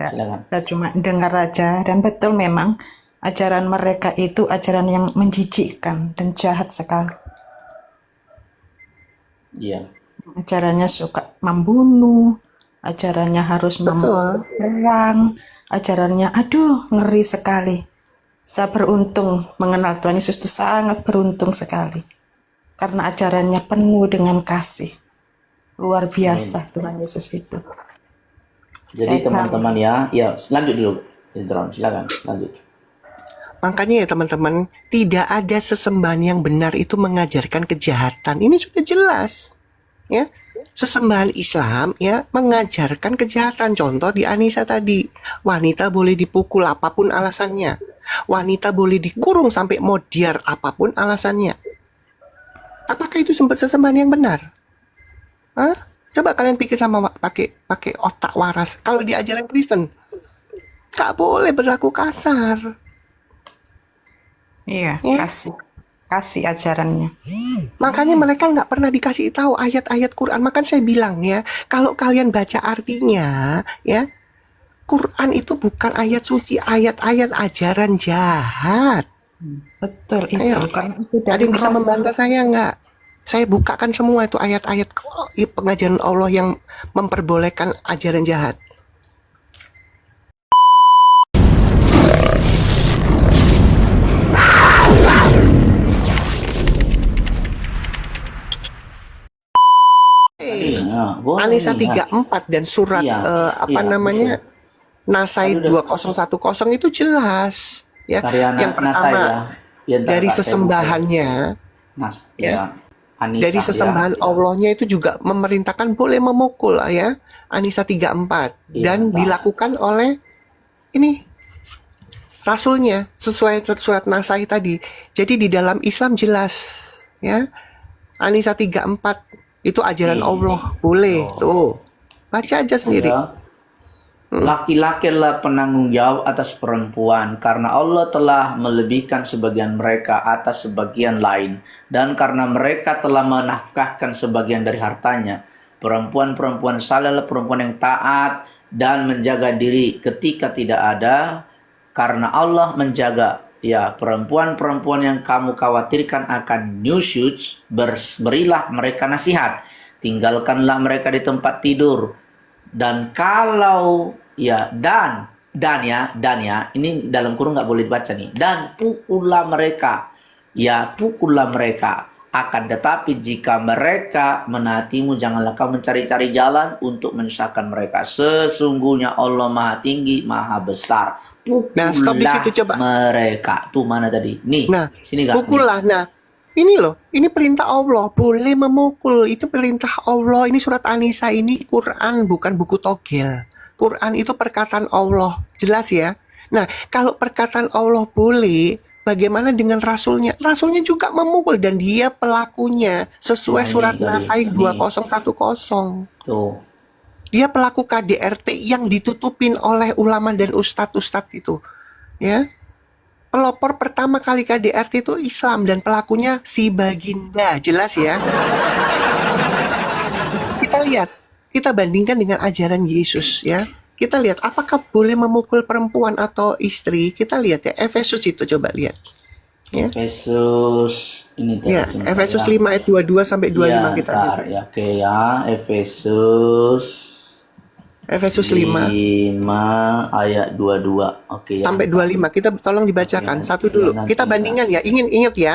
Tidak, Silakan. saya cuma dengar aja dan betul memang ajaran mereka itu ajaran yang menjijikkan dan jahat sekali. Iya. Ajarannya suka membunuh, ajarannya harus Betul. berperang, ajarannya aduh ngeri sekali. Saya beruntung mengenal Tuhan Yesus itu sangat beruntung sekali. Karena ajarannya penuh dengan kasih. Luar Amin. biasa Tuhan Yesus itu. Jadi Saya teman-teman bangga. ya, lanjut dulu. Indron, silakan, lanjut. Makanya ya teman-teman, tidak ada sesembahan yang benar itu mengajarkan kejahatan. Ini sudah jelas. Ya, sesembahan Islam ya mengajarkan kejahatan. Contoh di Anisa tadi, wanita boleh dipukul apapun alasannya, wanita boleh dikurung sampai modiar apapun alasannya. Apakah itu sesembahan yang benar? Hah? Coba kalian pikir sama pakai otak waras. Kalau di ajaran Kristen, gak boleh berlaku kasar. Iya, Ya, kasih ajarannya. makanya mereka nggak pernah dikasih tahu ayat-ayat Quran. Makanya saya bilang ya, kalau kalian baca artinya, ya, Quran itu bukan ayat suci, ayat-ayat ajaran jahat. Betul itu, Ayo, karena itu ada dari yang bisa roh. membantah saya nggak? Saya bukakan semua itu ayat-ayat pengajaran Allah yang memperbolehkan ajaran jahat. Tadi, ya, boleh Anisa nih. Nah, 34 dan surat iya, apa iya, namanya betul. Nasai Tadi udah 2010 itu jelas ya. karya Yang Nasai pertama ya. Ya, ntar dari Kak, saya buka ya. sesembahannya Nas, ya. ya. Anissa Dari ya. sesembahan Allahnya itu juga memerintahkan boleh memukul ya. Anisa 34 Iya, dan Kak. dilakukan oleh ini rasulnya sesuai surat Nasai tadi. Jadi di dalam Islam jelas ya. Anisa 34 itu ajaran Nih, Allah, boleh. tuh. Tuh. Baca aja sendiri. Ya. Laki-laki adalah penanggung jawab atas perempuan karena Allah telah melebihkan sebagian mereka atas sebagian lain dan karena mereka telah menafkahkan sebagian dari hartanya. Perempuan-perempuan saleh adalah perempuan yang taat dan menjaga diri ketika tidak ada karena Allah menjaga. Ya, perempuan-perempuan yang kamu khawatirkan akan nusyuz, berilah mereka nasihat. Tinggalkanlah mereka di tempat tidur. Dan kalau ya dan ya ini dalam kurung nggak boleh dibaca nih, dan pukullah mereka, ya pukullah mereka, akan tetapi jika mereka menaatimu janganlah kau mencari-cari jalan untuk menyusahkan mereka, sesungguhnya Allah maha tinggi maha besar. Nah, stop di situ Pukullah coba. mereka tuh, mana tadi nih, Nah, sini Kak nih. pukullah. Nah, ini loh, ini perintah Allah, boleh memukul. Itu perintah Allah. Ini surat An-Nisa, ini Quran, bukan buku togel. Quran itu perkataan Allah, jelas ya. Nah, kalau perkataan Allah boleh, bagaimana dengan rasulnya? Rasulnya juga memukul dan dia pelakunya sesuai Nah, ini surat tadi, Nasai ini 2010. tuh. Dia pelaku KDRT yang ditutupin oleh ulama dan ustadz-ustadz itu, ya. Pelopor pertama kali KDRT itu Islam dan pelakunya si Baginda, jelas ya. Kita lihat, kita bandingkan dengan ajaran Yesus ya. Kita lihat apakah boleh memukul perempuan atau istri. Kita lihat ya, Efesus itu coba lihat. Ya. Efesus ini Ya, sebentar Efesus ya. 5 ayat 22 sampai 25 kita lihat. Ntar ya, oke ya. Efesus 5 ayat 22. Oke ya. sampai 25. Kita tolong dibacakan. Oke, Satu ya, dulu. nanti Kita ya. bandingkan ya. Ingat ya.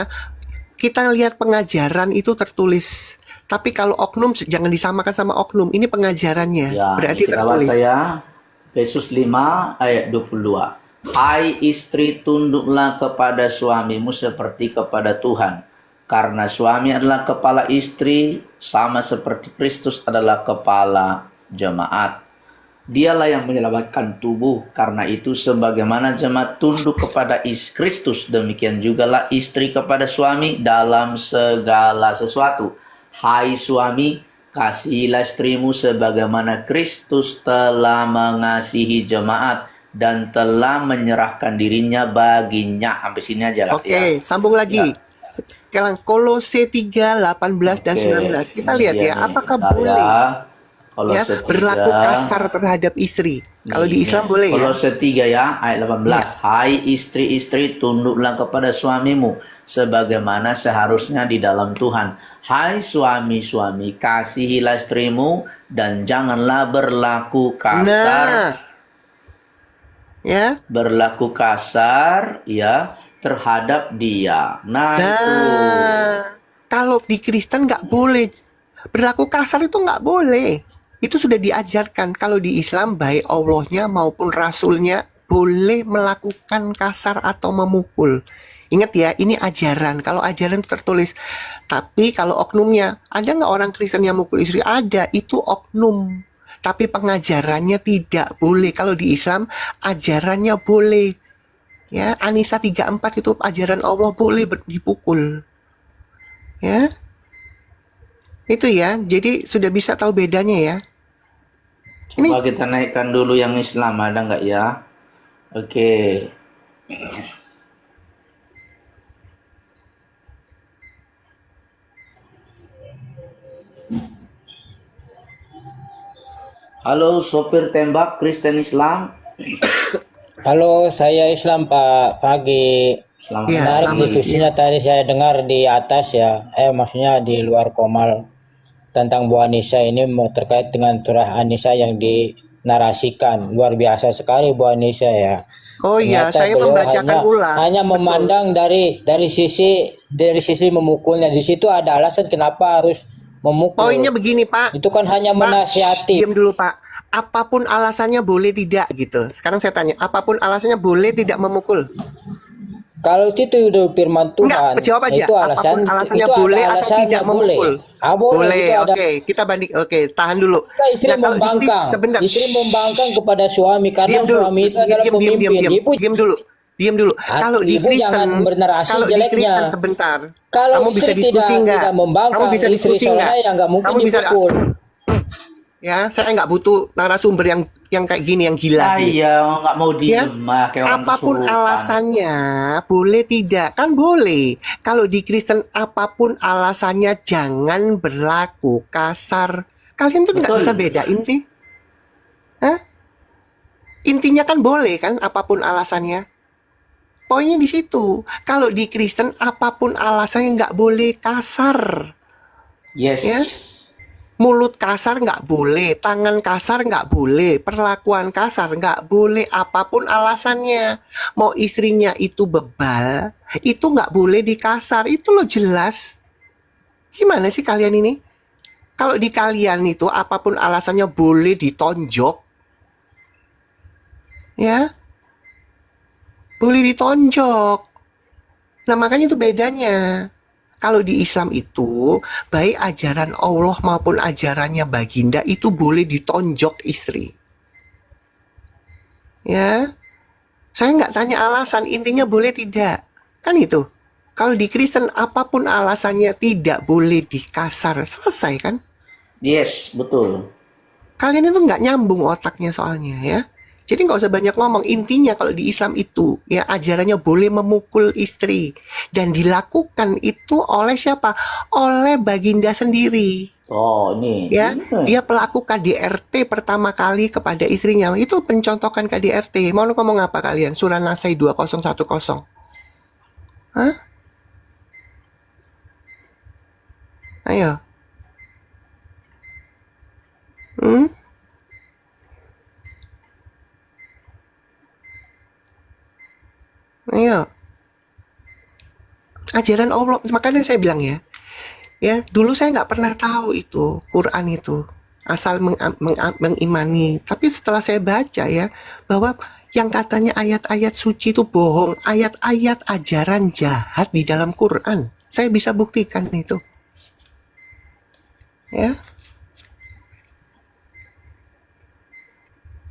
Kita lihat pengajaran itu tertulis. Tapi kalau oknum jangan disamakan sama oknum. Ini pengajarannya. Ya, Berarti ini kita tertulis. baca ya. Efesus 5 ayat 22. Hai istri, tunduklah kepada suamimu seperti kepada Tuhan. Karena suami adalah kepala istri, sama seperti Kristus adalah kepala jemaat. Dialah yang menyelamatkan tubuh. Karena itu sebagaimana jemaat tunduk kepada Kristus, demikian jugalah istri kepada suami dalam segala sesuatu. Hai suami, kasihilah istrimu sebagaimana Kristus telah mengasihi jemaat dan telah menyerahkan dirinya baginya. Sampai sini aja lah Oke, ya. sambung lagi. Ya. Sekarang Kolose 3, 18 dan Oke, 19. Kita ini lihat dia ya, nih. apakah Bentar boleh? ya. ya, Kolose berlaku 3. kasar terhadap istri. Kalau di Nih, Islam boleh ya? Kolose 3 ya, ayat 18. Hai istri-istri, tunduklah kepada suamimu sebagaimana seharusnya di dalam Tuhan. Hai suami-suami, kasihilah istrimu dan janganlah berlaku kasar, Ya, ya terhadap dia. Nah, itu. kalau di Kristen nggak boleh. Berlaku kasar itu nggak boleh. Itu sudah diajarkan. Kalau di Islam, baik Allahnya maupun Rasulnya boleh melakukan kasar atau memukul. Ingat ya, ini ajaran. Kalau ajaran itu tertulis. Tapi kalau oknumnya, ada nggak orang Kristen yang mukul istri? Ada, itu oknum. Tapi pengajarannya tidak boleh. Kalau di Islam, ajarannya boleh. Ya, An-Nisa 34 itu ajaran Allah boleh dipukul. Ya, itu ya. Jadi sudah bisa tahu bedanya ya. Coba kita naikkan dulu yang Islam, ada nggak ya? Oke. Halo sopir tembak Kristen Islam. Halo, saya Islam Pak. Pagi. Selamat Iya, Menarik selamat diskusinya tadi saya dengar di atas ya. Maksudnya di luar Komal tentang Bu Anissa ini terkait dengan surah Anissa yang dinarasikan. Luar biasa sekali Bu Anissa ya. Oh iya, Ternyata saya beliau membacakan ulang. hanya memandang dari sisi memukulnya. Di situ ada alasan kenapa harus memukul. Poinnya begini Pak. Itu kan hanya Pak, menasihati. diam dulu Pak. Apapun alasannya boleh tidak gitu. Sekarang saya tanya, apapun alasannya boleh tidak memukul? Kalau itu udah firman Tuhan, Enggak, jawab aja. itu alasan, Apapun alasannya itu ada boleh atau alasannya, tidak boleh. memukul? Boleh. Boleh, Itu ada. oke. Kita banding, oke. Tahan dulu. Istri Nah, kalau membangkang, sebentar. istri membangkang kepada suami karena Diam dulu. suami itu adalah pemimpin. Ibu, Diam dulu. Diam dulu. Kalau di ibu Kristen, jangan bernarasi kalau di jeleknya. Kristen sebentar. Kalau Kamu bisa istri diskusi nggak? tidak membangkang, Kamu bisa istri diskusi nggak? solehnya nggak mungkin Kamu bisa dipukul. ya, saya nggak butuh narasumber yang kayak gini, yang gila. Gini. Iya, nggak mau Ya, diem kayak orang apapun kesurupan. alasannya, boleh tidak? Kan boleh. Kalau di Kristen, apapun alasannya, jangan berlaku kasar. Kalian tuh nggak Betul. bisa bedain sih? Hah? Intinya kan boleh kan, apapun alasannya. Poinnya di situ. Kalau di Kristen, apapun alasannya nggak boleh kasar. Yes. Ya. Mulut kasar nggak boleh, tangan kasar nggak boleh, perlakuan kasar nggak boleh, apapun alasannya. Mau istrinya itu bebal, itu nggak boleh dikasar, itu loh jelas. Gimana sih kalian ini? Kalau di kalian itu apapun alasannya boleh ditonjok, ya, boleh ditonjok. Nah makanya itu bedanya. Kalau di Islam itu, baik ajaran Allah maupun ajarannya baginda itu boleh ditonjok istri. Ya, saya nggak tanya alasan, intinya boleh tidak. Kan itu. Kalau di Kristen, apapun alasannya tidak boleh dikasar. Selesai kan? Yes, betul. Kalian itu nggak nyambung otaknya soalnya ya. Jadi nggak usah banyak ngomong. Intinya kalau di Islam itu ya ajarannya boleh memukul istri dan dilakukan itu oleh siapa? Oleh baginda sendiri. Oh, ini. Ya, dia pelaku KDRT pertama kali kepada istrinya. Itu pencontohan KDRT. Mau ngomong apa kalian? Surah Nasai 2010. Hah? Ayo. Ayo. Ajaran Allah, makanya saya bilang ya. Ya, dulu saya nggak pernah tahu itu Quran itu. Asal mengimani. Tapi setelah saya baca ya, bahwa yang katanya ayat-ayat suci itu bohong, ayat-ayat ajaran jahat di dalam Quran. Saya bisa buktikan itu. Ya.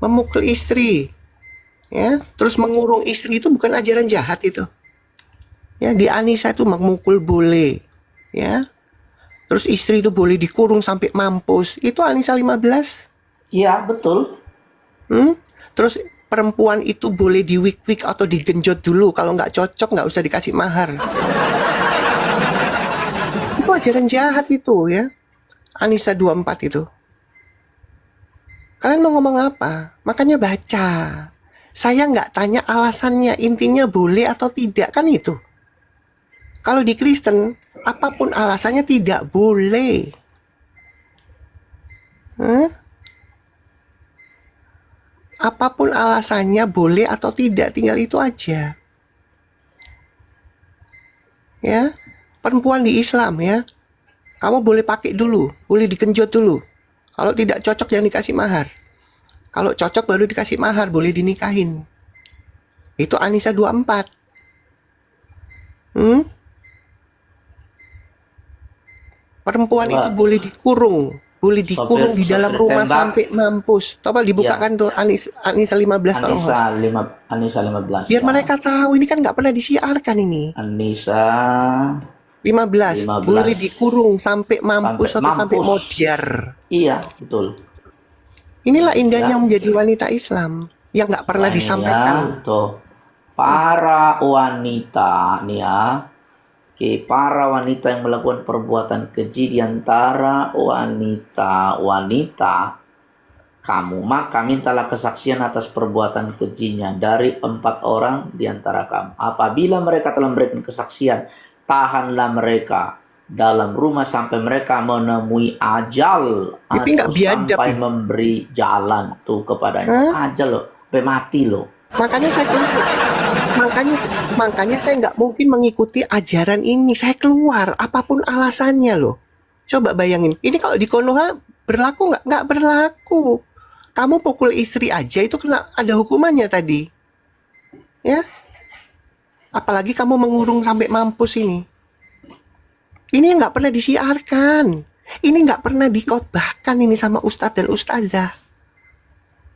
Memukul istri. Ya, terus mengurung istri itu bukan ajaran jahat itu. Ya, di An-Nisa itu memukul boleh. Ya. Terus istri itu boleh dikurung sampai mampus. Itu An-Nisa 15. Iya, betul. Terus perempuan itu boleh diwik-wik atau digenjot dulu. Kalau nggak cocok nggak usah dikasih mahar. Itu ajaran jahat itu ya. An-Nisa 24 itu. Kalian mau ngomong apa? Makanya baca. Saya nggak tanya alasannya, intinya boleh atau tidak, kan itu. Kalau di Kristen, apapun alasannya tidak boleh. Hah? Apapun alasannya boleh atau tidak, tinggal itu aja. Ya, perempuan di Islam ya, kamu boleh pakai dulu, boleh dikenjot dulu. Kalau tidak cocok jangan dikasih mahar. Kalau cocok baru dikasih mahar, boleh dinikahin. Itu Anisa 24. Hmm? Perempuan itu Coba boleh dikurung di dalam rumah tembak. sampai mampus. Coba Ya, dibukakan tuh Anisa 15 tolong host. Anissa 15 Biar ya. mereka tahu ini kan nggak pernah disiarkan ini. Anissa 15 boleh 15 dikurung sampai mampus sampai atau sampai mampus. modiar. Iya, betul. Inilah indahnya Ya, menjadi wanita Islam yang nggak pernah nah ini disampaikan. ya, tuh. Para wanita nih ya. Oke, para wanita yang melakukan perbuatan keji di antara wanita-wanita kamu, maka mintalah kesaksian atas perbuatan kejinya dari 4 orang di antara kamu. Apabila mereka telah memberikan kesaksian, tahanlah mereka dalam rumah sampai mereka menemui ajal Tapi nggak atau biadab. sampai memberi jalan tuh kepadanya. Hah? Ajal loh, sampai mati loh. Makanya saya makanya saya nggak mungkin mengikuti ajaran ini. Saya keluar apapun alasannya loh. Coba bayangin, ini kalau di Konoha berlaku nggak? Nggak berlaku. Kamu pukul istri aja itu kena ada hukumannya tadi. Ya, apalagi kamu mengurung sampai mampus ini. Ini yang nggak pernah disiarkan. Ini nggak pernah dikotbahkan ini sama ustadz dan ustazah.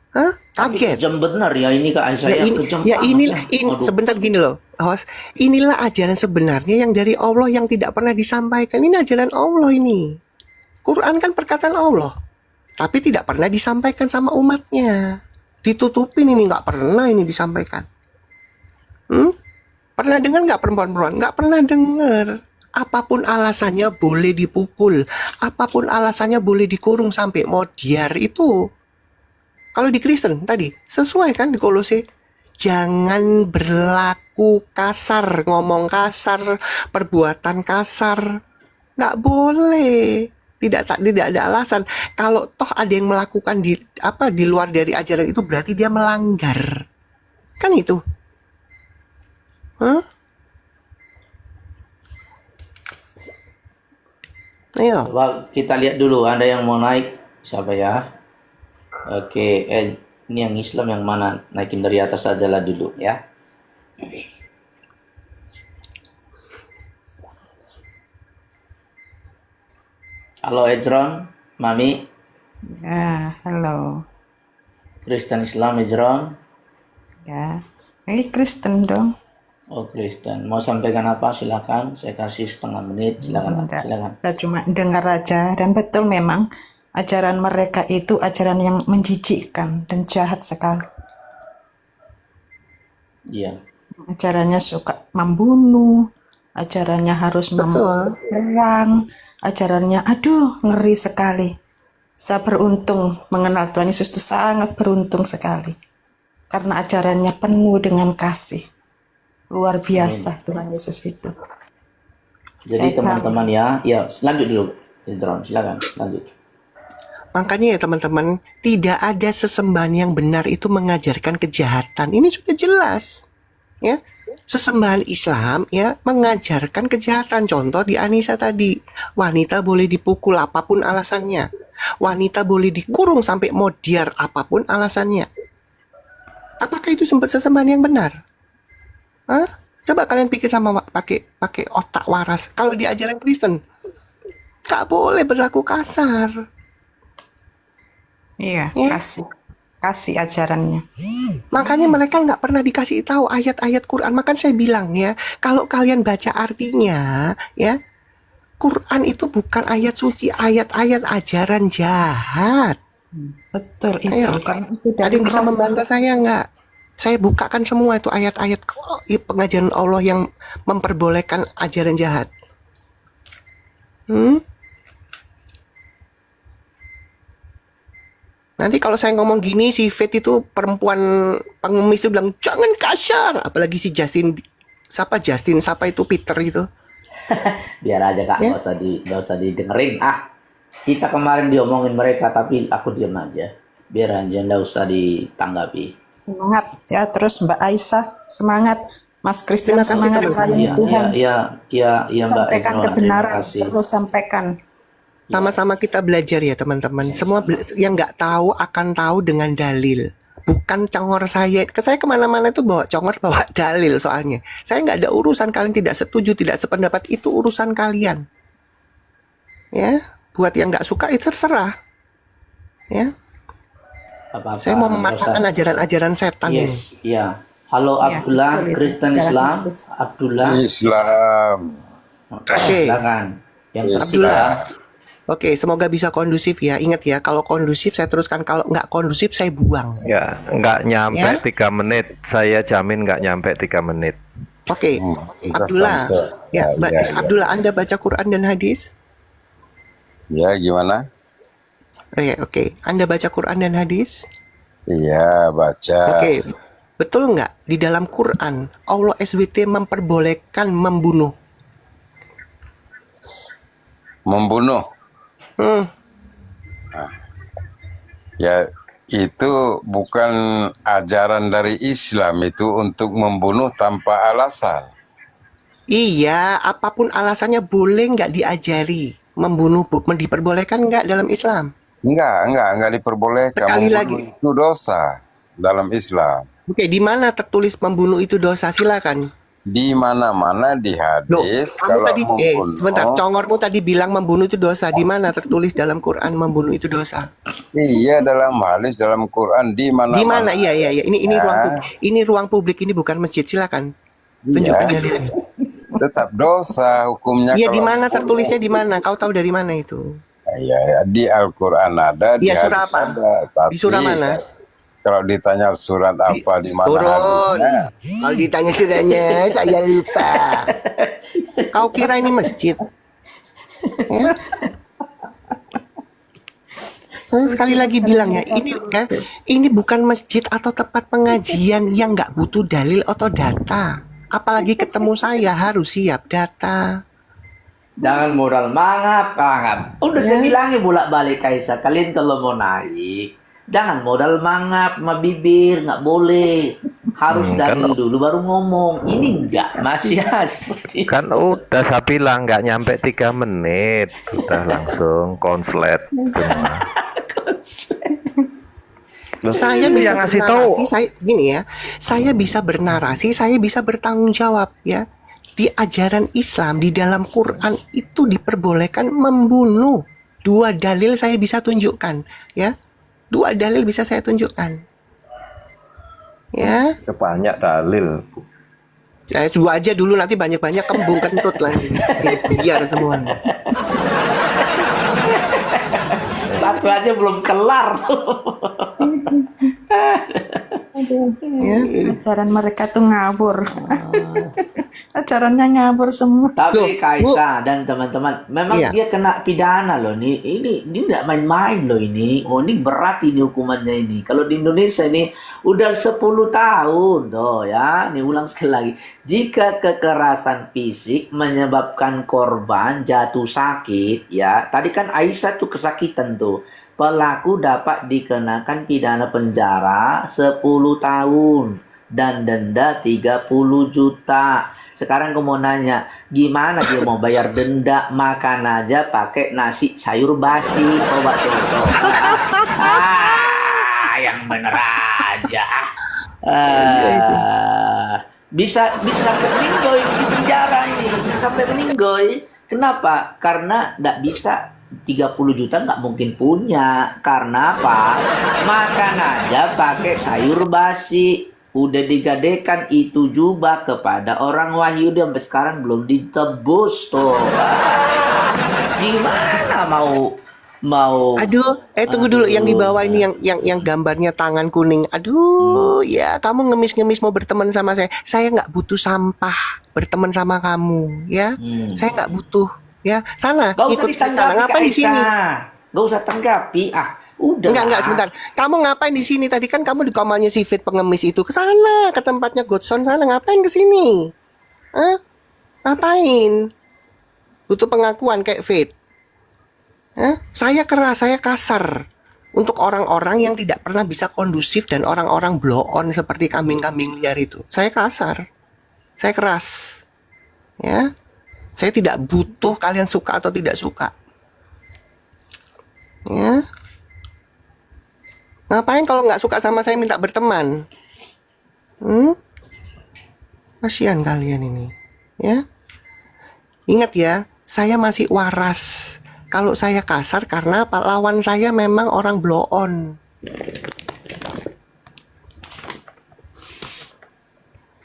Hah? Tapi Kaget. kejam benar ya ini Kak Aisyah, kejam banget ini ya. Aduh. sebentar gini loh, host. Inilah ajaran sebenarnya yang dari Allah yang tidak pernah disampaikan. Ini ajaran Allah ini. Quran kan perkataan Allah, tapi tidak pernah disampaikan sama umatnya. Ditutupin ini, nggak pernah ini disampaikan. Pernah dengar nggak perempuan-perempuan? Nggak pernah dengar. Apapun alasannya boleh dipukul, apapun alasannya boleh dikurung sampai modiar itu. Kalau di Kristen tadi sesuai kan di Kolose, jangan berlaku kasar, ngomong kasar, perbuatan kasar, nggak boleh. Tidak ada alasan. Kalau toh ada yang melakukan di luar dari ajaran itu berarti dia melanggar, kan itu. Hah? Ayo. Coba kita lihat dulu, ada yang mau naik siapa ya? Oke, ini yang Islam yang mana? Naikin dari atas saja lah dulu ya. Halo Ejron, Mami, Ya, halo. Kristen Islam Ejron. Ya, Kristen dong. Oh Kristen, mau sampaikan apa? Silakan, saya kasih setengah menit. Silakan, Enggak, silakan. saya cuma dengar aja. Dan betul memang ajaran mereka itu ajaran yang menjijikkan dan jahat sekali. Iya. Ajarannya suka membunuh, ajarannya harus Betul. perang, ajarannya aduh ngeri sekali. Saya beruntung mengenal Tuhan Yesus itu sangat beruntung sekali. Karena ajarannya penuh dengan kasih. Luar biasa Tuhan Yesus itu. Jadi teman-teman ya, lanjut dulu. Ejron, silakan, lanjut. Makanya ya teman-teman, tidak ada sesembahan yang benar itu mengajarkan kejahatan. Ini sudah jelas. Ya. Sesembahan Islam ya mengajarkan kejahatan. Contoh di Anissa tadi, wanita boleh dipukul apapun alasannya. Wanita boleh dikurung sampai modiar apapun alasannya. Apakah itu sesembahan yang benar? Hah? Coba kalian pikir sama pakai otak waras. Kalau di ajaran Kristen, nggak boleh berlaku kasar. Iya, Ya. kasih ajarannya. Makanya mereka nggak pernah dikasih tahu ayat-ayat Quran. Makanya saya bilang ya, kalau kalian baca artinya, ya, Quran itu bukan ayat suci, ayat-ayat ajaran jahat. Betul itu. Ayo, Karena itu ada dari yang bisa roh. membantah saya nggak? Saya bukakan semua itu ayat-ayat pengajaran Allah yang memperbolehkan ajaran jahat. Nanti kalau saya ngomong gini, si Faith itu perempuan pengemis itu bilang jangan kasar. Apalagi si Justin, siapa itu Peter itu. Biar aja Kak, Ya. nggak usah didengerin. Kita kemarin diomongin mereka, tapi aku diam aja. Biar aja, nggak usah ditanggapi. Semangat ya, terus Mbak Aisyah semangat, Mas Christian Terima kasih, semangat teman. melayani Iya, Tuhan. iya Mbak Sampaikan Eno, terima kebenaran, kasih. terus sampaikan. Sama-sama kita belajar ya teman-teman. Semua yang nggak tahu akan tahu dengan dalil. Bukan congor saya. Saya kemana-mana itu bawa congor, bawa dalil soalnya. Saya nggak ada urusan kalian tidak setuju, tidak sependapat. Itu urusan kalian. Ya, buat yang nggak suka itu terserah. Ya, Apa-apa, saya mau nggak mematahkan usah. ajaran-ajaran setan ini. Yes, iya. Halo Ya, Abdullah, betul itu. Kristen Jalan Islam. terus. Abdullah, Islam. Oke. silakan. Yang Abdullah. ketiga, Oke, semoga bisa kondusif ya. Ingat ya, kalau kondusif saya teruskan, kalau nggak kondusif saya buang. Ya, nggak nyampe Ya. 3 menit. Saya jamin nggak nyampe 3 menit. Oke, Kita Abdullah. sampai. Ya, Ya. Abdullah, Anda baca Quran dan hadis? Ya, gimana? Oke. Anda baca Quran dan hadis? Iya, baca. Oke. Betul nggak di dalam Quran Allah SWT memperbolehkan membunuh? Membunuh. Hmm, Ya, itu bukan ajaran dari Islam itu untuk membunuh tanpa alasan. iya, apapun alasannya boleh nggak diajari membunuh? Diperbolehkan nggak dalam Islam? Enggak diperbolehkan. Sekali Membunuh lagi. itu dosa dalam Islam. Oke, di mana tertulis membunuh itu dosa? Silakan. Di mana-mana di Loh, hadis kamu kalau tadi membunuh. sebentar, congormu tadi bilang membunuh itu dosa. Di mana tertulis dalam Quran membunuh itu dosa? Iya, dalam hadis dalam Quran di mana-mana. Di mana? Iya. Ini Ya. ruang publik. Ini ruang publik, ini bukan masjid. Silakan. Tunjukkan Iya, dalilnya. tetap dosa hukumnya. Iya, di kalau mana membunuh. tertulisnya di mana? Kau tahu dari mana itu? Iya, di Al-Quran ada, di Iya, surah hadis apa? ada. Tapi Di surah mana? kalau ditanya surat apa di mana Turun. hadisnya, Kalau ditanya surahnya, saya lupa. Kau kira ini masjid? Ya? Saya sekali lagi bilang ya, ini bukan masjid atau tempat pengajian yang nggak butuh dalil atau data. Apalagi ketemu saya harus siap data. jangan modal mangap. Udah saya bilangin bolak-balik Kaisa, kalian kalau mau naik, jangan modal mangap sama bibir, nggak boleh. Harus dalil dulu baru ngomong. Ini enggak, masih aja seperti itu. Kan udah saya bilang nggak nyampe 3 menit. Udah langsung konslet semua. Saya bisa yang ngasih tahu. bernarasi, saya bisa bernarasi, saya bisa bertanggung jawab ya. Di ajaran Islam, di dalam Quran itu diperbolehkan membunuh. 2 dalil saya bisa tunjukkan ya. 2 dalil bisa saya tunjukkan. Ya, Banyak dalil. saya 2 aja dulu, nanti banyak-banyak kembung kentut lagi. Biar semuanya. Satu aja belum kelar tuh. Ya. Ajaran mereka tuh ngabur. Ajarannya ngabur semua. Loh, Tapi Kaisa dan teman-teman, memang Iya. dia kena pidana loh. Ini nggak main-main loh ini. Oh, ini berat ini hukumannya ini. Kalau di Indonesia ini udah 10 tahun tuh ya. Ini ulang sekali lagi. Jika kekerasan fisik menyebabkan korban jatuh sakit, ya. Tadi kan Aisyah tuh kesakitan tuh. Pelaku dapat dikenakan pidana penjara 10 tahun dan denda 30 juta. Sekarang aku mau nanya, gimana dia mau bayar denda? Makan aja pakai nasi sayur basi. Coba tuh. Yang bener aja. Bisa sampai meninggoy di penjara ini. Bisa sampai meninggoy. Kenapa? Karena nggak bisa 30 juta nggak mungkin punya. Karena apa? Makan aja pakai sayur basi. Udah digadekan itu jubah kepada orang Wahyudi sampai sekarang belum ditebus tuh. Gimana mau Aduh, tunggu dulu, yang di bawah ini yang gambarnya tangan kuning. Aduh, ya kamu ngemis-ngemis mau berteman sama saya. Saya nggak butuh sampah berteman sama kamu, ya. Saya nggak butuh, ya. Sana, Gak usah ikut saya sana. ditanggapi Ngapain di sini? Gak usah tanggapi. Udah Enggak, lah. sebentar. Kamu ngapain di sini? Tadi kan kamu di kamarnya si Fit pengemis itu. Ke sana, ke tempatnya Godson sana. Ngapain ke sini? Hah? Ngapain? Butuh pengakuan kayak Fit. Hah? Saya keras, saya kasar. Untuk orang-orang yang tidak pernah bisa kondusif dan orang-orang blow on seperti kambing-kambing liar itu. Saya kasar. Saya keras. Ya. Saya tidak butuh kalian suka atau tidak suka. Ya. Ngapain kalau nggak suka sama saya minta berteman? Kasihan kalian ini. Ya. Ingat ya, saya masih waras. Kalau saya kasar karena lawan saya memang orang blow on.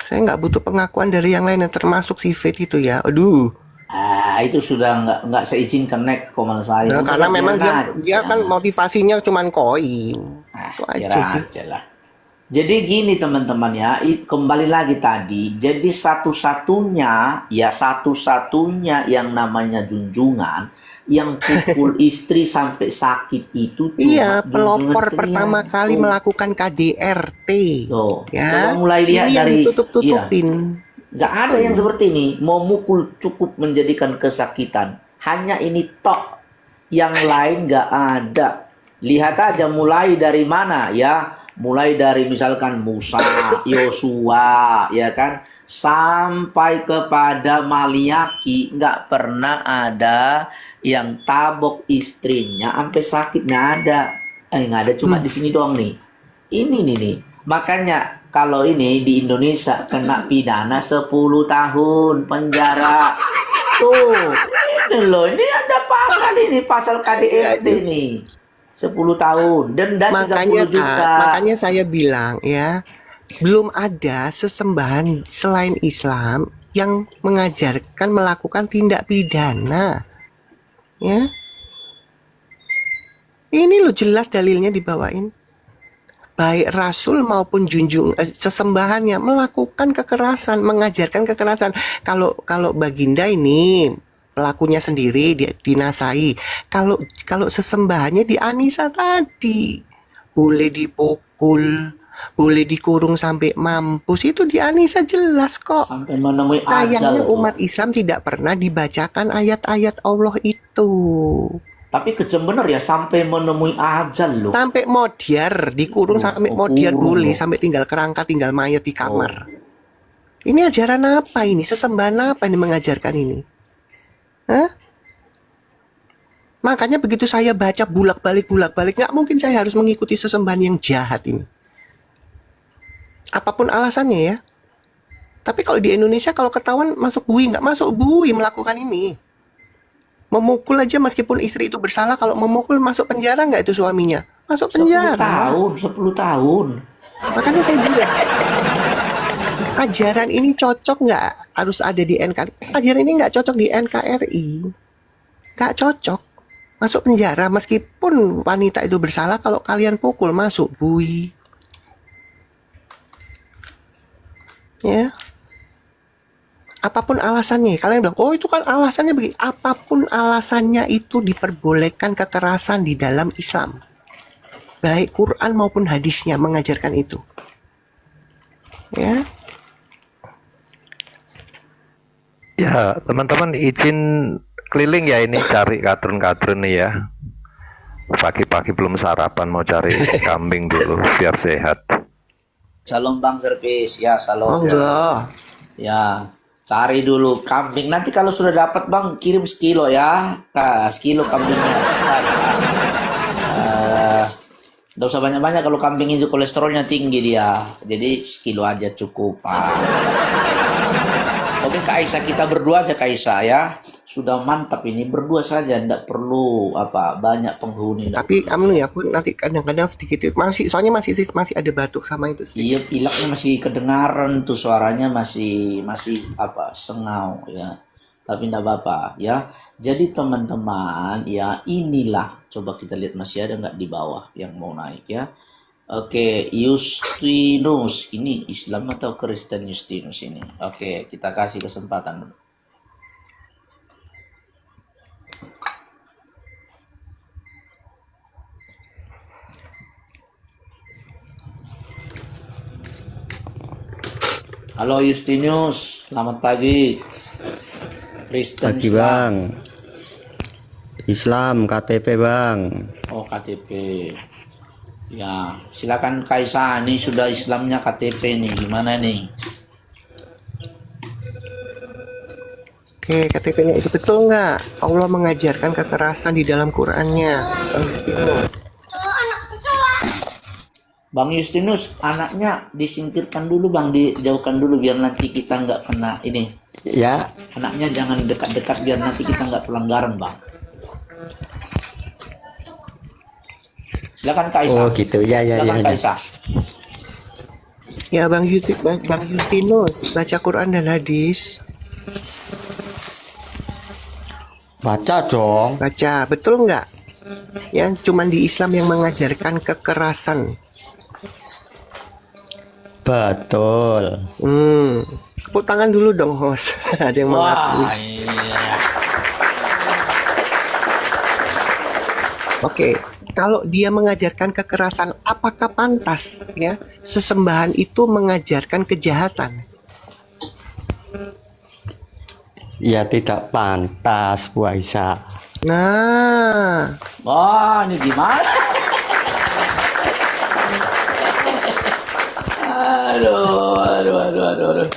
Saya nggak butuh pengakuan dari yang lain, termasuk si Fit itu ya. Aduh. Itu sudah nggak saya izinkan naik ke komal saya. Nah, Udah karena lah, memang biarin dia aja. kan motivasinya cuman koin. Itu Biar aja sih. aja lah. Jadi gini teman-teman ya, kembali lagi tadi. Jadi satu-satunya yang namanya junjungan yang pukul istri sampai sakit itu cuma Iya, junjungan pelopor kalian. pertama kali Tuh. melakukan KDRT. Tuh. Ya, Coba mulai lihat ini yang dari ditutup-tutupin. Nggak ada yang seperti ini. Mau mukul cukup menjadikan kesakitan. Hanya ini tok. Yang lain nggak ada. Lihat aja mulai dari mana ya. Mulai dari misalkan Musa, Yosua, ya kan. Sampai kepada Maliaki. Nggak pernah ada yang tabok istrinya sampai sakit. Nggak ada. Nggak ada. Cuma di sini doang nih. Ini nih. Makanya kalau ini di Indonesia kena pidana 10 tahun penjara. Tuh, ini loh, ini ada pasal KDRT nih. 10 tahun, denda 30 juta. Makanya saya bilang ya, belum ada sesembahan selain Islam yang mengajarkan melakukan tindak pidana. Ya. Ini loh jelas dalilnya dibawain. Baik Rasul maupun sesembahannya melakukan kekerasan, mengajarkan kekerasan. Kalau Baginda ini pelakunya sendiri dinasai. Kalau sesembahannya di Anissa tadi boleh dipukul, boleh dikurung sampai mampus, itu di Anissa jelas kok. Sampai menemui ajal. Sayangnya umat Islam tidak pernah dibacakan ayat-ayat Allah itu. Tapi kejam bener ya, sampai menemui ajal loh. Sampai modiar, dikurung sampai modiar boleh, sampai tinggal kerangka, tinggal mayat di kamar. Ini ajaran apa ini? Sesembahan apa ini mengajarkan ini? Hah? Makanya begitu saya baca bulak-balik, nggak mungkin saya harus mengikuti sesembahan yang jahat ini. Apapun alasannya ya. Tapi kalau di Indonesia kalau ketahuan masuk bui, nggak masuk bui melakukan ini. Memukul aja meskipun istri itu bersalah, kalau memukul masuk penjara nggak itu suaminya? Masuk penjara. 10 tahun. Makanya saya bilang, ajaran ini cocok nggak harus ada di NKRI? Ajaran ini nggak cocok di NKRI. Nggak cocok. Masuk penjara meskipun wanita itu bersalah, kalau kalian pukul masuk bui. Ya. Apapun alasannya, kalian bilang, oh itu kan alasannya begini. Apapun alasannya itu diperbolehkan kekerasan di dalam Islam. Baik Quran maupun hadisnya mengajarkan itu. Ya. Ya, teman-teman izin keliling ya ini cari kadrun-kadrun nih ya. Pagi-pagi belum sarapan mau cari kambing dulu biar sehat. Salam Bang Servis, ya salam. Enggak. Ya, cari dulu kambing. Nanti kalau sudah dapat Bang, kirim sekilo ya. Sekilo kambingnya. Nggak usah banyak-banyak kalau kambing itu kolesterolnya tinggi dia. Jadi sekilo aja cukup. Oke Kak Aisyah, kita berdua aja Kak Aisyah ya. Sudah mantap ini, berdua saja, nggak perlu banyak penghuni. Tapi ya aku nanti kadang-kadang sedikit soalnya masih ada batuk sama itu sih. Iya, pileknya masih kedengaran tuh, suaranya masih sengau ya. Tapi enggak apa-apa ya. Jadi teman-teman ya, inilah, coba kita lihat masih ada nggak di bawah yang mau naik ya. Oke, Justinus ini Islam atau Kristen Justinus ini? Oke, kita kasih kesempatan dulu. Halo Justinus, selamat pagi. Kristen Pagi Islam. bang, Islam KTP bang. Oh, KTP. Ya, silakan Kaisa. Ini sudah Islamnya KTP nih. Gimana nih? Oke, KTP-nya itu betul nggak? Allah mengajarkan kekerasan di dalam Qurannya. Bang Justinus, anaknya disingkirkan dulu bang, dijauhkan dulu biar nanti kita nggak kena ini. Ya, Anaknya jangan dekat-dekat biar nanti kita nggak pelanggaran bang. Silakan Kaisa. oh gitu ya ya ya. Silakan ya. Kaisa. Ya Bang Justinus, baca Quran dan hadis. Baca dong. Baca, betul nggak? Ya, cuman di Islam yang mengajarkan kekerasan. Betul. Tepuk tangan dulu dong, host. Ada yang mengakui. Wah, iya. Oke, kalau dia mengajarkan kekerasan, apakah pantas ya sesembahan itu mengajarkan kejahatan? Ya tidak pantas Bu Aisyah. Nah, Wah, ini gimana? Aduh.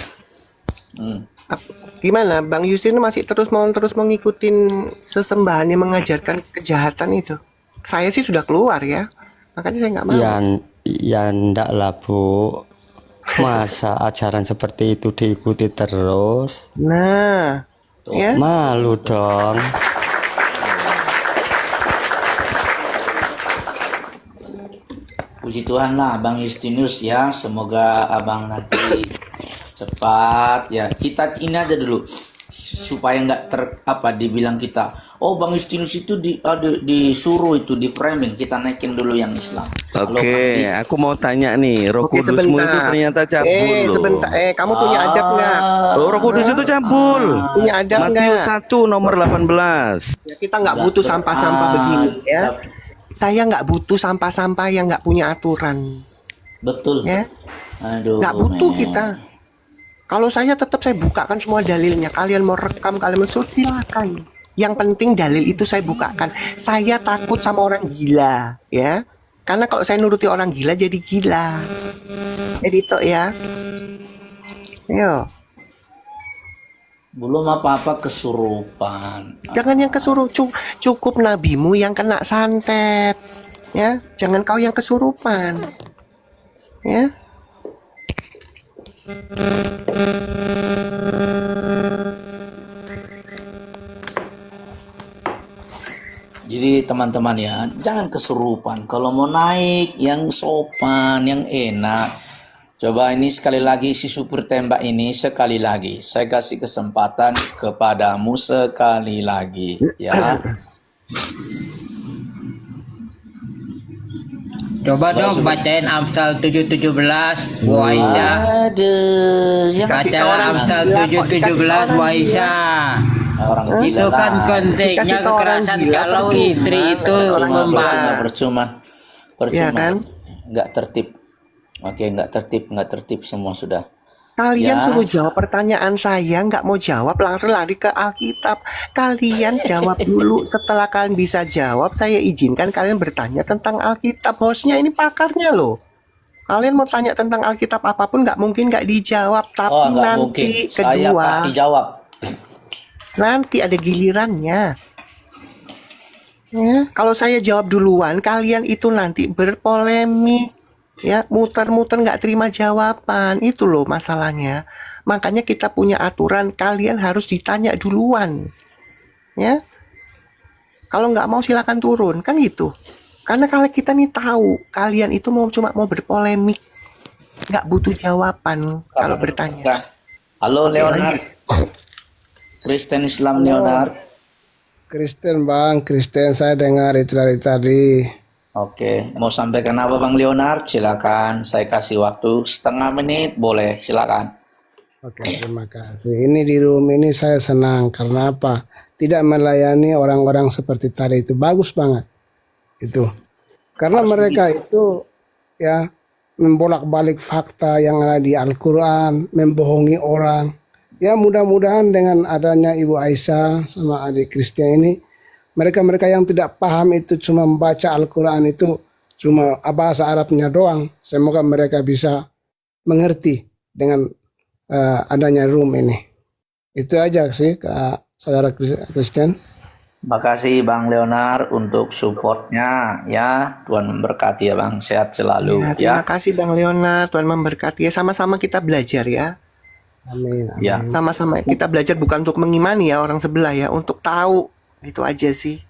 gimana Bang Justin masih terus mau ngikutin sesembahan yang mengajarkan kejahatan itu? Saya sih sudah keluar ya, makanya saya nggak mau. Ya ndak lah Bu. Masa ajaran seperti itu diikuti terus? Nah, ya. Malu dong. Puji Tuhan lah Bang Justinus ya. Semoga abang nanti cepat ya. Kita ini aja dulu supaya nggak dibilang kita. Oh Bang Justinus itu disuruh itu di framing. Kita naikin dulu yang Islam. Oke, aku mau tanya nih, Roh Oke, Kudusmu itu sebentar. ternyata cabul loh. Sebentar. Kamu punya adab nggak? Oh, Roh Kudus itu cabul. Punya adab Matius nggak? 1 nomor 18. Ya, kita nggak butuh sampah-sampah begini ya. Saya nggak butuh sampah-sampah yang nggak punya aturan. Betul. Ya, Aduh. nggak butuh men. kita. Kalau saya tetap saya bukakan semua dalilnya. Kalian mau rekam, kalian mau shoot, silakan. Yang penting dalil itu saya bukakan. Saya takut sama orang gila, ya. Karena kalau saya nuruti orang gila jadi gila. Jadi itu ya. Yo, Belum apa-apa kesurupan. jangan yang kesuruh. Cukup nabimu yang kena santet, ya. Jangan kau yang kesurupan, ya. Jadi teman-teman ya, jangan kesurupan. Kalau mau naik yang sopan, yang enak. Coba ini sekali lagi si supir tembak ini sekali lagi. Saya kasih kesempatan kepadamu sekali lagi ya. Coba dong bacain Amsal 7:17 Bu Aisyah. Aduh, ya Bacalah Amsal 7:17 Bu Aisyah. orang gila Itu kan lah. konteksnya Dikasih ke orang kekerasan gila, kalau percuma. istri itu Percuma. Ya kan? Nggak tertib. Oke, nggak tertib semua sudah. Kalian Ya. suruh jawab pertanyaan saya, nggak mau jawab, langsung lari ke Alkitab. Kalian jawab dulu, setelah kalian bisa jawab, saya izinkan kalian bertanya tentang Alkitab. Hostnya ini pakarnya loh. Kalian mau tanya tentang Alkitab apapun, nggak mungkin nggak dijawab. Tapi Oh, nggak nanti mungkin. Saya kedua, pasti jawab. nanti ada gilirannya. Ya, kalau saya jawab duluan, kalian itu nanti berpolemik. Ya, muter-muter nggak terima jawaban. Itu loh masalahnya. Makanya kita punya aturan, kalian harus ditanya duluan. Ya, kalau nggak mau silakan turun, kan gitu. Karena kalau kita nih tahu kalian itu cuma mau berpolemik, nggak butuh jawaban kalau bertanya. Halo Leonard. Kristen Islam Leonard. Kristen bang, Kristen saya dengar itu dari tadi. Oke, mau sampaikan apa Bang Leonard? Silakan, saya kasih waktu setengah menit, boleh, silakan. Oke, terima kasih. Ini di room ini saya senang karena apa? Tidak melayani orang-orang seperti tadi itu bagus banget. Itu. Karena mereka itu ya membolak-balik fakta yang ada di Al-Quran, membohongi orang. Ya mudah-mudahan dengan adanya Ibu Aisyah sama adik Christian ini, mereka-mereka yang tidak paham itu cuma membaca Al-Quran itu cuma bahasa Arabnya doang. Semoga mereka bisa mengerti dengan adanya room ini. Itu aja sih Kak saudara Christian. Makasih Bang Leonard untuk supportnya ya. Tuhan memberkati ya Bang, sehat selalu Ya, ya. terima kasih Bang Leonard, Tuhan memberkati ya. Sama-sama kita belajar ya. Amin. Ya. Sama-sama kita belajar bukan untuk mengimani ya orang sebelah ya, untuk tahu. Itu aja sih.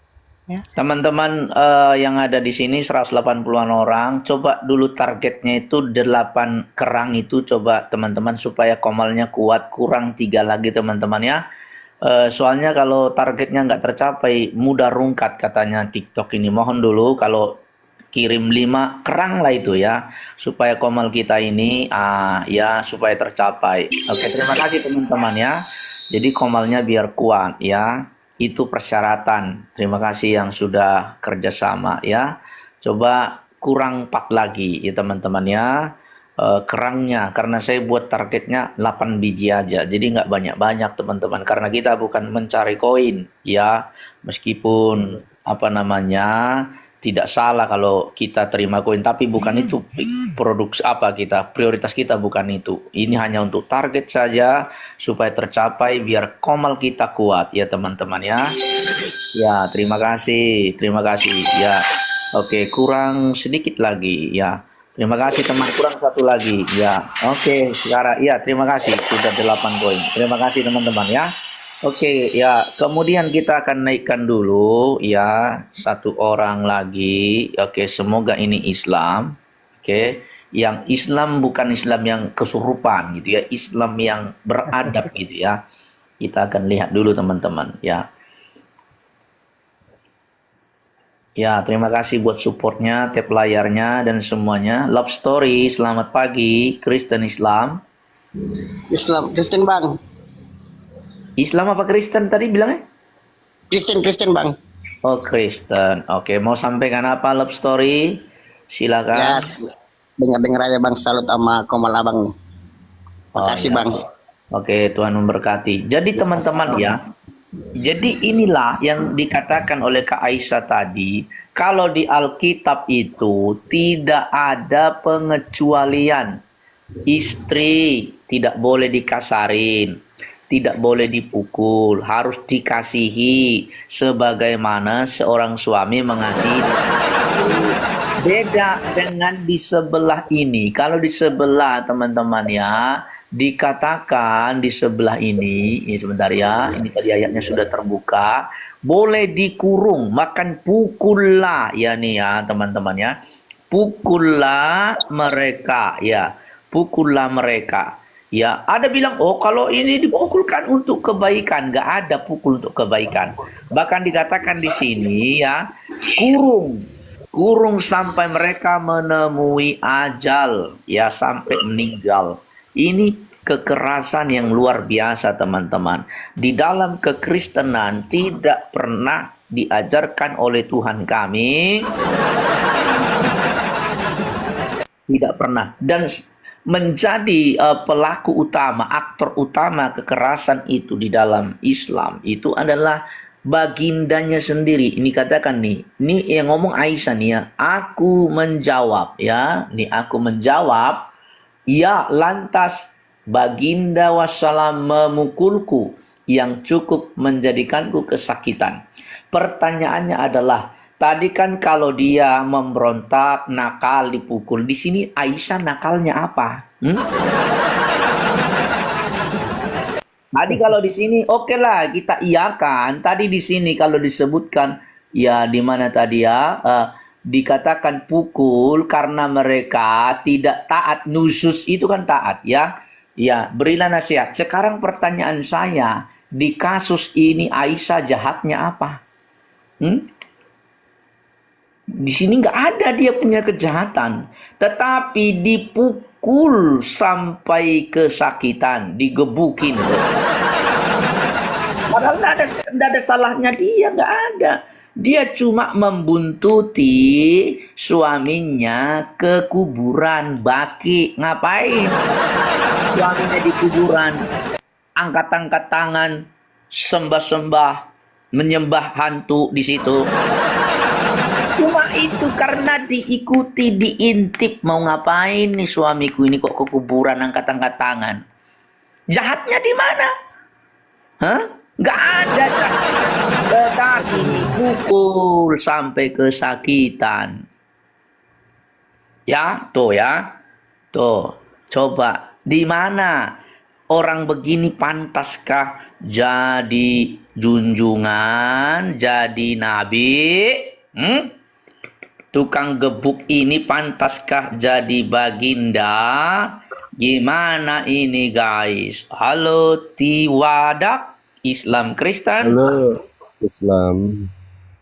Teman-teman yang ada di sini 180-an orang, coba dulu targetnya itu 8 kerang itu, coba teman-teman supaya komalnya kuat, kurang 3 lagi teman-teman ya. Soalnya kalau targetnya nggak tercapai mudah rungkat katanya TikTok ini. Mohon dulu kalau kirim 5 kerang lah itu ya, supaya komal kita ini ya supaya tercapai. Oke, terima kasih teman-teman ya. Jadi komalnya biar kuat ya. Itu persyaratan. Terima kasih yang sudah kerjasama ya. Coba kurang 4 lagi ya teman-teman ya. Kerangnya, karena saya buat targetnya 8 biji aja, jadi nggak banyak-banyak teman-teman, karena kita bukan mencari koin ya, meskipun apa namanya tidak salah kalau kita terima koin, tapi bukan itu produk apa kita, prioritas kita bukan itu. Ini hanya untuk target saja supaya tercapai biar komal kita kuat ya teman-teman ya. Ya, terima kasih ya. Oke, kurang sedikit lagi ya. Terima kasih teman, kurang 1 lagi ya. Oke, sekarang ya terima kasih sudah 8 poin. Terima kasih teman-teman ya. Oke ya, kemudian kita akan naikkan dulu ya 1 orang lagi. Oke, semoga ini Islam. Oke, yang Islam bukan Islam yang kesurupan gitu ya, Islam yang beradab gitu ya. Kita akan lihat dulu teman-teman ya. Ya, terima kasih buat supportnya, tap layarnya, dan semuanya. Love Story, selamat pagi. Kristen Islam. Kristen Bang. Islam apa Kristen tadi bilangnya? Kristen Bang. Oh, Kristen. Oke, mau sampaikan apa Love Story? Silakan. Ya, dengar aja Bang, salut sama Komal Abang nih. Makasih ya. Bang. Oke, Tuhan memberkati. Jadi teman-teman ya, jadi inilah yang dikatakan oleh Kak Aisyah tadi, kalau di Alkitab itu tidak ada pengecualian. Istri tidak boleh dikasarin, tidak boleh dipukul, harus dikasihi sebagaimana seorang suami mengasihi. Beda dengan di sebelah ini. Kalau di sebelah teman-teman ya, dikatakan di sebelah ini sebentar ya, ini tadi ayatnya sudah terbuka, boleh dikurung, makan pukullah ya nih ya teman-teman ya, pukullah mereka ya, pukullah mereka ya. Ada bilang oh kalau ini dipukulkan untuk kebaikan, nggak ada pukul untuk kebaikan, bahkan dikatakan di sini ya, kurung sampai mereka menemui ajal ya, sampai meninggal. Ini kekerasan yang luar biasa teman-teman. Di dalam kekristenan tidak pernah diajarkan oleh Tuhan kami. Tidak pernah. Dan menjadi pelaku utama, aktor utama kekerasan itu di dalam Islam itu adalah bagindanya sendiri. Ini katakan nih, ini yang ngomong Aisyah nih ya, aku menjawab ya, nih aku menjawab, ya lantas baginda wassalam memukulku yang cukup menjadikanku kesakitan. Pertanyaannya adalah, tadi kan kalau dia memberontak, nakal, dipukul, di sini Aisyah nakalnya apa? Tadi kalau di sini oke lah kita iakan. Tadi di sini kalau disebutkan ya di mana tadi ya, dikatakan pukul karena mereka tidak taat, nusus itu kan taat ya. Ya, berilah nasihat. Sekarang pertanyaan saya, di kasus ini Aisyah jahatnya apa? Di sini nggak ada dia punya kejahatan, tetapi dipukul sampai kesakitan, digebukin. Padahal nggak ada salahnya dia, nggak ada. Dia cuma membuntuti suaminya ke kuburan baki. Ngapain? Suaminya di kuburan, angkat-angkat tangan, sembah-sembah, menyembah hantu di situ. Cuma itu karena diikuti, diintip. Mau ngapain nih suamiku ini kok ke kuburan angkat-angkat tangan? Jahatnya di mana? Hah? Nggak ada jahatnya. Tetapi dipukul sampai kesakitan. Ya, tuh ya. Tuh, coba. Di mana orang begini pantaskah jadi junjungan, jadi nabi? Tukang gebuk ini pantaskah jadi baginda? Gimana ini guys? Halo Tiwadak, Islam Kristen? Halo,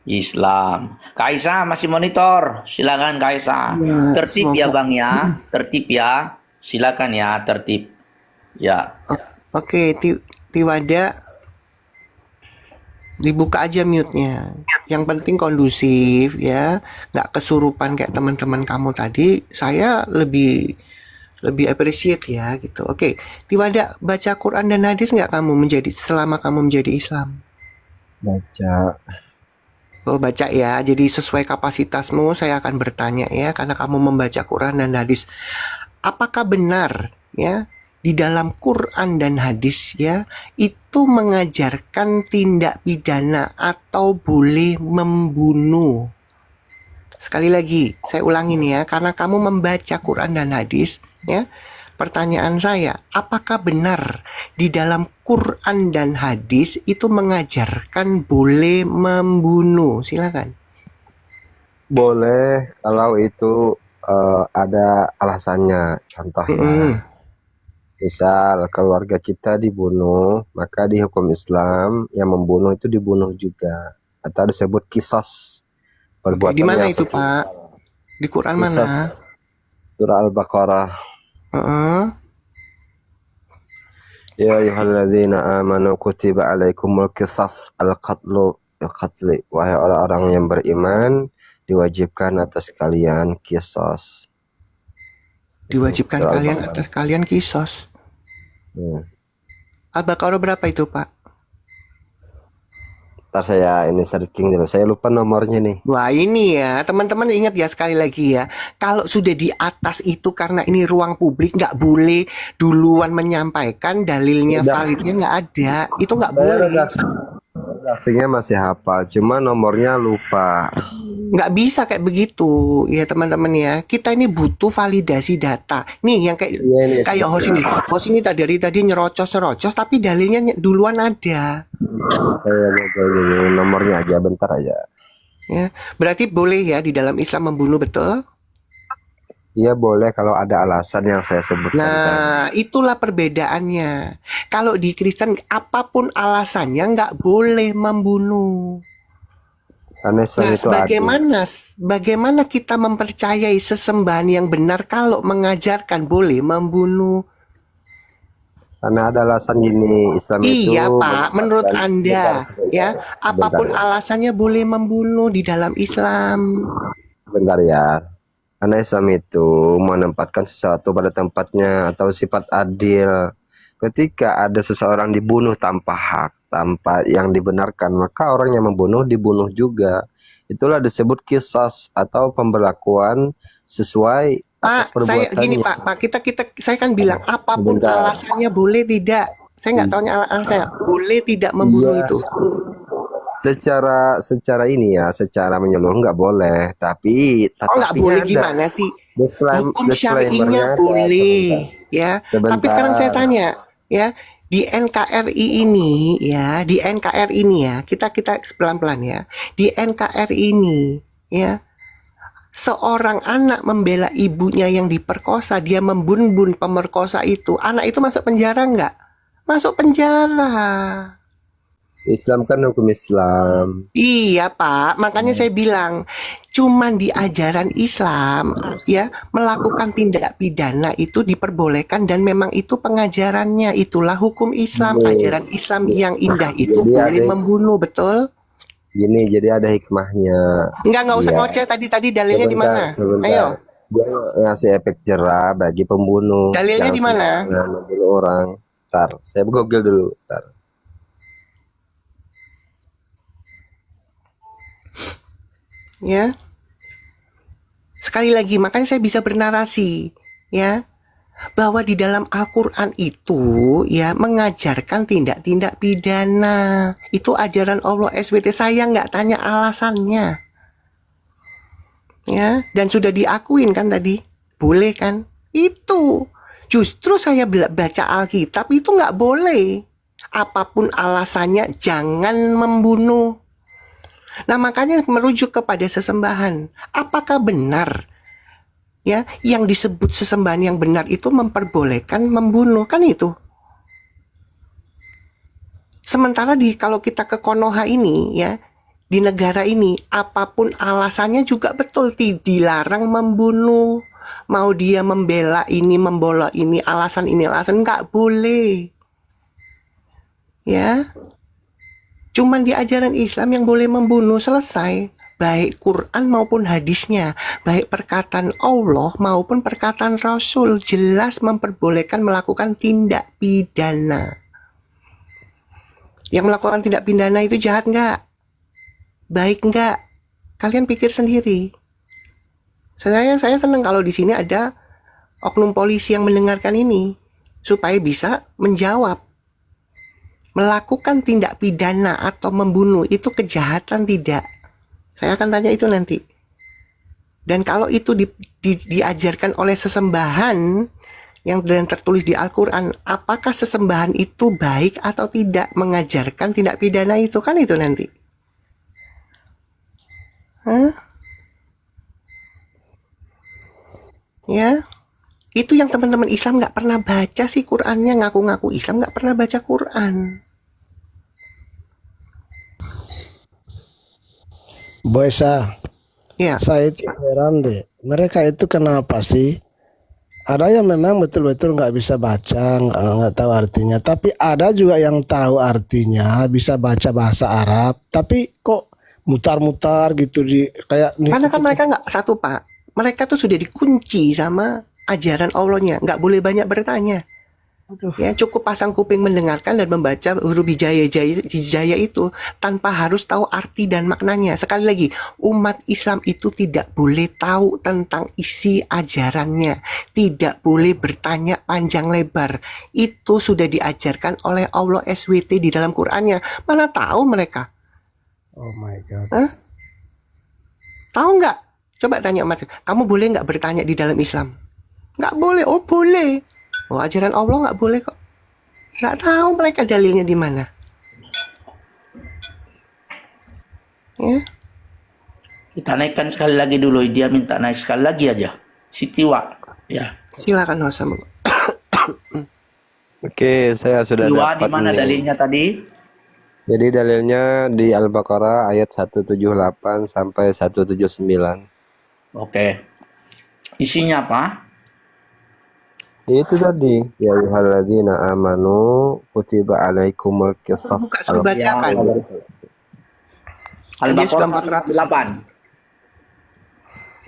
Islam. Kaisa masih monitor. Silakan Kaisa. Ya, Tertib ya semoga. Bang ya. Tertib ya. Silakan ya, tertib. Ya. Oke, Tiwada, dibuka aja mute-nya. Yang penting kondusif ya, nggak kesurupan kayak teman-teman kamu tadi. Saya lebih appreciate ya gitu. Oke, Tiwada, baca Quran dan hadis nggak kamu selama kamu menjadi Islam? baca. Oh, baca ya. Jadi sesuai kapasitasmu saya akan bertanya ya, karena kamu membaca Quran dan hadis. Apakah benar ya di dalam Quran dan hadis ya itu mengajarkan tindak pidana atau boleh membunuh? Sekali lagi saya ulangi nih ya, karena kamu membaca Quran dan hadis ya. Pertanyaan saya, apakah benar di dalam Quran dan hadis itu mengajarkan boleh membunuh? Silakan. Boleh kalau itu ada alasannya. Contohnya, misal keluarga kita dibunuh, maka di hukum Islam yang membunuh itu dibunuh juga, atau disebut kisos. Oke, di mana itu Pak? Di Quran mana? Kisos, surah Al-Baqarah. Ya ayyuhalladzina amanu kutiba alaikumul qisas al-qatli. Wahai orang-orang yang beriman, diwajibkan atas kalian kisos. Diwajibkan kalian atas kalian kisos. Al-Baqarah berapa itu Pak? Ntar saya ini searching dulu, saya lupa nomornya nih. Wah ini ya teman-teman, ingat ya sekali lagi ya, kalau sudah di atas itu karena ini ruang publik nggak boleh duluan menyampaikan dalilnya, validnya nggak ada, itu nggak boleh. Redaksinya masih hafal, cuma nomornya lupa. Nggak bisa kayak begitu ya teman-teman ya. Kita ini butuh validasi data. Nih yang kayak host ini dari tadi nyerocos tapi dalilnya duluan ada. Saya nomornya aja, bentar aja. Ya, berarti boleh ya di dalam Islam membunuh, betul? Iya boleh kalau ada alasan yang saya sebutkan. Nah, itulah perbedaannya. Kalau di Kristen apapun alasannya nggak boleh membunuh. Karena Nah, bagaimana kita mempercayai sesembahan yang benar kalau mengajarkan boleh membunuh? Karena ada alasan gini, Islam itu. Iya Pak, menurut Anda ya, apapun alasannya boleh membunuh di dalam Islam. Bentar ya. Karena Islam itu menempatkan sesuatu pada tempatnya atau sifat adil. Ketika ada seseorang dibunuh tanpa hak, tanpa yang dibenarkan, maka orang yang membunuh dibunuh juga. Itulah disebut kisas atau pemberlakuan sesuai atas perbuatannya. Saya kan bilang apapun alasannya boleh tidak. Saya nggak tahu alasan saya. Boleh tidak membunuh itu. Secara ini ya, secara menyeluruh nggak boleh, tapi nggak boleh gimana sih? Hukum syar'inya boleh ya. Tapi sekarang saya tanya ya, di NKRI ini ya, kita pelan-pelan ya. Di NKRI ini ya, seorang anak membela ibunya yang diperkosa, dia membunuh pemerkosa itu, anak itu masuk penjara nggak? Masuk penjara. Islam kan hukum Islam. Iya Pak, makanya saya bilang cuman di ajaran Islam ya melakukan tindak pidana itu diperbolehkan dan memang itu pengajarannya, itulah hukum Islam, ajaran Islam yang indah itu boleh membunuh, betul? Gini, jadi ada hikmahnya. Nggak usah Iya. ngoceh tadi dalilnya di mana? Sebentar. Ayo, Dia ngasih efek jerah bagi pembunuh dalilnya yang di mana? sembarangan membunuh orang. Ntar, saya google dulu. Ntar. Ya. Sekali lagi, makanya saya bisa bernarasi, ya, bahwa di dalam Al-Quran itu ya mengajarkan tindak-tindak pidana. Itu ajaran Allah SWT. Saya nggak tanya alasannya, ya, dan sudah diakuin kan tadi, boleh kan? Itu justru saya baca Alkitab itu nggak boleh. Apapun alasannya, jangan membunuh. Nah, makanya merujuk kepada sesembahan. Apakah benar ya yang disebut sesembahan yang benar itu memperbolehkan membunuh? Kan itu. Sementara kalau kita ke Konoha ini ya, di negara ini apapun alasannya juga betul dilarang membunuh. Mau dia membela ini, membola ini, alasan nggak boleh. Ya. Cuman di ajaran Islam yang boleh membunuh, selesai. Baik Quran maupun hadisnya, baik perkataan Allah maupun perkataan Rasul, jelas memperbolehkan melakukan tindak pidana. Yang melakukan tindak pidana itu jahat nggak? Baik nggak? Kalian pikir sendiri. Saya senang kalau di sini ada oknum polisi yang mendengarkan ini, supaya bisa menjawab. Melakukan tindak pidana atau membunuh itu kejahatan tidak? Saya akan tanya itu nanti. Dan kalau itu diajarkan oleh sesembahan yang tertulis di Al-Quran, apakah sesembahan itu baik atau tidak mengajarkan tindak pidana itu? Kan itu nanti. Ya, itu yang teman-teman Islam nggak pernah baca sih Qurannya, ngaku-ngaku Islam nggak pernah baca Quran. Boysa, Ya, saya itu heran deh. Mereka itu kenapa sih? Ada yang memang betul-betul nggak bisa baca, nggak tahu artinya. Tapi ada juga yang tahu artinya, bisa baca bahasa Arab. Tapi kok mutar-mutar gitu kayak karena kan mereka nggak satu, Pak. Mereka tuh sudah dikunci sama ajaran Allahnya, nggak boleh banyak bertanya. Ya, cukup pasang kuping mendengarkan dan membaca huruf hijaya itu tanpa harus tahu arti dan maknanya. Sekali lagi, umat Islam itu tidak boleh tahu tentang isi ajarannya, tidak boleh bertanya panjang lebar. Itu sudah diajarkan oleh Allah SWT di dalam Qur'annya. Mana tahu mereka? Oh my God. Tahu nggak? Coba tanya umat, kamu boleh nggak bertanya di dalam Islam? Nggak boleh. Oh boleh. Oh, ajaran Allah nggak boleh kok. Nggak tahu mereka dalilnya di mana. Ya. Kita naikkan sekali lagi dulu. Dia minta naik sekali lagi aja. Sitiwa. Ya. Silakan Hosa. Oke, saya sudah Sitiwa di dapat mana nih. dalilnya tadi? Jadi dalilnya di Al-Baqarah ayat 178 sampai 179. Oke. Isinya apa? Itu tadi, ya ayyuhalladzina amanu kutiba alaikumul qisas. Buka suruh baca apa? Dia sudah 400.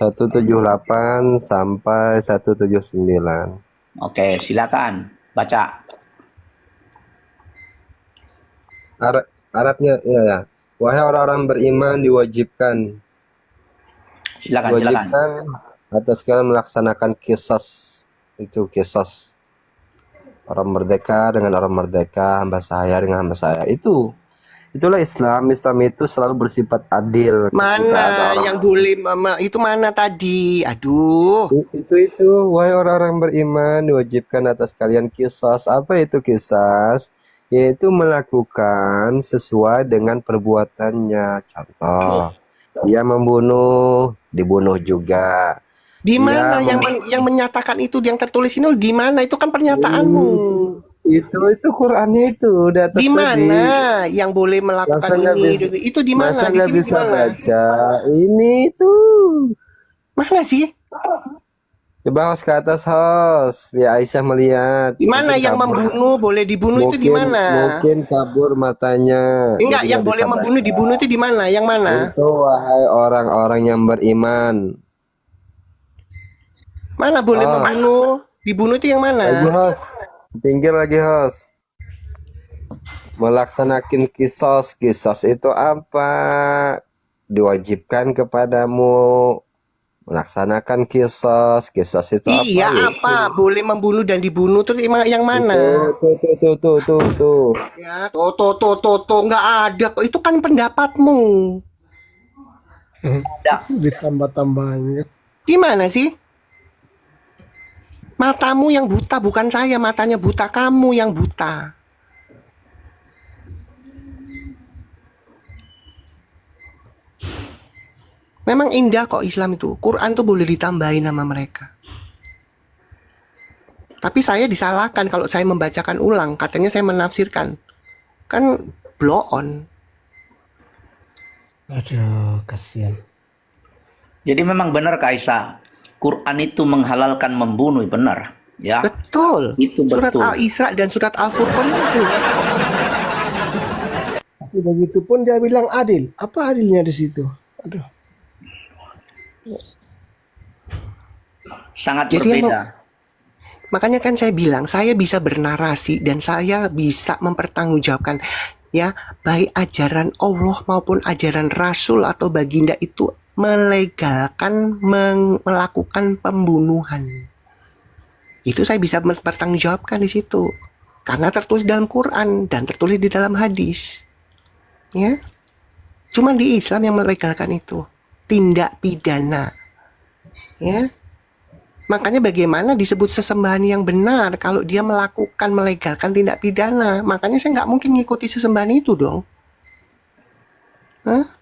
178 sampai 179. Oke, silakan baca. Arabnya ya. Wahai orang-orang beriman diwajibkan atas kalian melaksanakan qisas. Itu qisas. Orang merdeka dengan orang merdeka, hamba saya dengan hamba saya. Itulah Islam. Islam itu selalu bersifat adil. Mana yang boleh itu mana tadi? Aduh. Itu wahai orang-orang beriman diwajibkan atas kalian qisas. Apa itu qisas? Yaitu melakukan sesuai dengan perbuatannya. Contoh, dia membunuh, dibunuh juga. Di mana yang menyatakan itu, yang tertulis ini di mana? Itu kan pernyataanmu. Itu Qur'annya itu di atas di mana tadi. yang boleh melakukan ini? Itu di mana? Masa Di nggak sini bisa di mana? baca? Ini itu Mana sih? Coba host ke atas host, biar Aisyah melihat. Di mana Mungkin yang kabur. membunuh? Boleh dibunuh itu di mana? Mungkin kabur matanya. Enggak, Jadi yang nggak boleh bisa membunuh baca. dibunuh itu di mana? Yang mana? Itu wahai orang-orang yang beriman. Mana boleh Oh, membunuh? Dibunuh itu yang lagi mana? host. Pinggir lagi host. Melaksanakan kisos. Kisos itu apa? Diwajibkan kepadamu melaksanakan kisos. Kisos itu apa? Iya, apa? Boleh membunuh dan dibunuh terus yang mana? Tuh. Ya, tuh, nggak ada kok. Itu kan pendapatmu. Ditambah-tambahnya. Gimana sih? Matamu yang buta, bukan saya. Matanya buta, kamu yang buta. Memang indah kok Islam itu. Quran tuh boleh ditambahin nama mereka. Tapi saya disalahkan kalau saya membacakan ulang. Katanya saya menafsirkan. Kan blow on. Aduh, kasihan. Jadi memang benar Kak Aisyah, Quran itu menghalalkan membunuh, benar. Ya, Betul. itu Surat betul. Al-Isra dan surat Al-Furqan itu. Tapi begitu pun dia bilang adil. Apa adilnya di situ? Aduh. Sangat Jadi berbeda. makanya kan saya bilang, saya bisa bernarasi dan saya bisa mempertanggungjawabkan ya, baik ajaran Allah maupun ajaran Rasul atau baginda itu melegalkan melakukan pembunuhan. Itu saya bisa mempertanggungjawabkan di situ. Karena tertulis dalam Quran dan tertulis di dalam hadis. Ya. Cuman di Islam yang melegalkan itu tindak pidana. Ya. Makanya bagaimana disebut sesembahan yang benar kalau dia melegalkan tindak pidana. Makanya saya nggak mungkin ngikuti sesembahan itu dong. Hah?